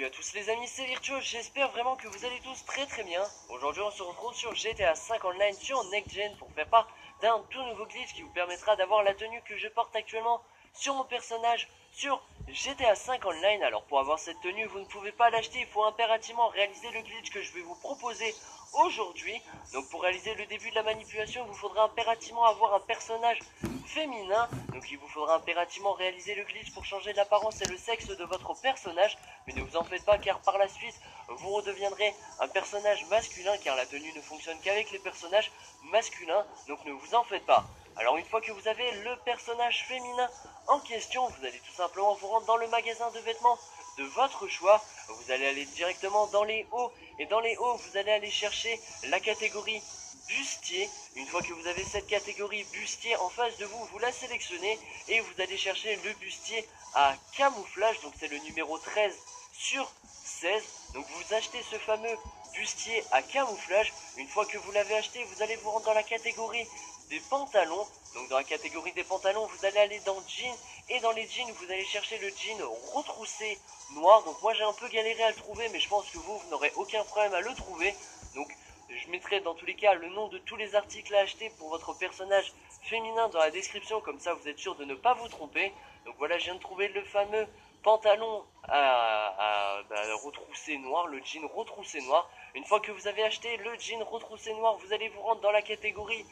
Salut à tous les amis, c'est Virtuo, j'espère vraiment que vous allez tous très bien. Aujourd'hui on se retrouve sur GTA 5 Online sur Next Gen pour faire part d'un tout nouveau glitch qui vous permettra d'avoir la tenue que je porte actuellement sur mon personnage sur GTA 5 Online. Alors pour avoir cette tenue vous ne pouvez pas l'acheter, il faut impérativement réaliser le glitch que je vais vous proposer aujourd'hui. Donc pour réaliser le début de la manipulation, il vous faudra impérativement avoir un personnage féminin. Donc il vous faudra impérativement réaliser le glitch pour changer l'apparence et le sexe de votre personnage. Mais ne vous en faites pas car par la suite vous redeviendrez un personnage masculin car la tenue ne fonctionne qu'avec les personnages masculins. Donc ne vous en faites pas. Alors une fois que vous avez le personnage féminin en question, vous allez tout simplement vous rendre dans le magasin de vêtements de votre choix. Vous allez aller directement dans les hauts et dans les hauts vous allez aller chercher la catégorie bustier. Une fois que vous avez cette catégorie bustier en face de vous, vous la sélectionnez et vous allez chercher le bustier à camouflage. Donc c'est le numéro 13 sur 16. Donc vous achetez ce fameux bustier à camouflage. Une fois que vous l'avez acheté, vous allez vous rendre dans la catégorie des pantalons. Donc dans la catégorie des pantalons, vous allez aller dans jeans et dans les jeans, vous allez chercher le jean retroussé noir. Donc moi j'ai un peu galéré à le trouver, mais je pense que vous n'aurez aucun problème à le trouver. Donc je mettrai dans tous les cas le nom de tous les articles à acheter pour votre personnage féminin dans la description, comme ça vous êtes sûr de ne pas vous tromper. Donc voilà, je viens de trouver le fameux pantalon à retroussé noir, le jean retroussé noir. Une fois que vous avez acheté le jean retroussé noir, vous allez vous rendre dans la catégorie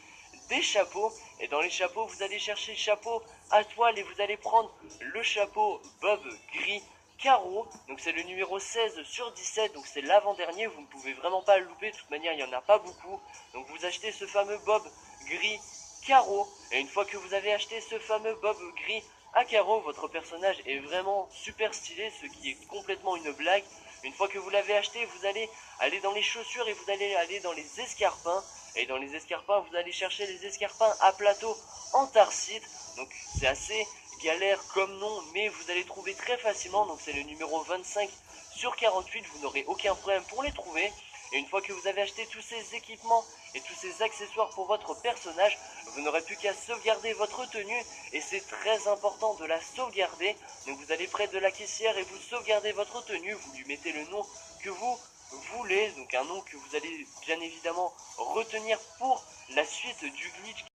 des chapeaux. Et dans les chapeaux, vous allez chercher chapeau à toile et vous allez prendre le chapeau Bob gris carreau. Donc c'est le numéro 16 sur 17, donc c'est l'avant-dernier, vous ne pouvez vraiment pas le louper, de toute manière il n'y en a pas beaucoup. Donc vous achetez ce fameux Bob gris carreau. Et une fois que vous avez acheté ce fameux Bob gris à carreau, votre personnage est vraiment super stylé, ce qui est complètement une blague. Une fois que vous l'avez acheté, vous allez aller dans les chaussures et vous allez aller dans les escarpins. Et dans les escarpins, vous allez chercher les escarpins à plateau anthracite. Donc c'est assez galère comme nom, mais vous allez trouver très facilement. Donc c'est le numéro 25 sur 48, vous n'aurez aucun problème pour les trouver. Et une fois que vous avez acheté tous ces équipements et tous ces accessoires pour votre personnage, vous n'aurez plus qu'à sauvegarder votre tenue. Et c'est très important de la sauvegarder. Donc vous allez près de la caissière et vous sauvegardez votre tenue. Vous lui mettez le nom que vous voulez. Donc un nom que vous allez bien évidemment retenir pour la suite du glitch.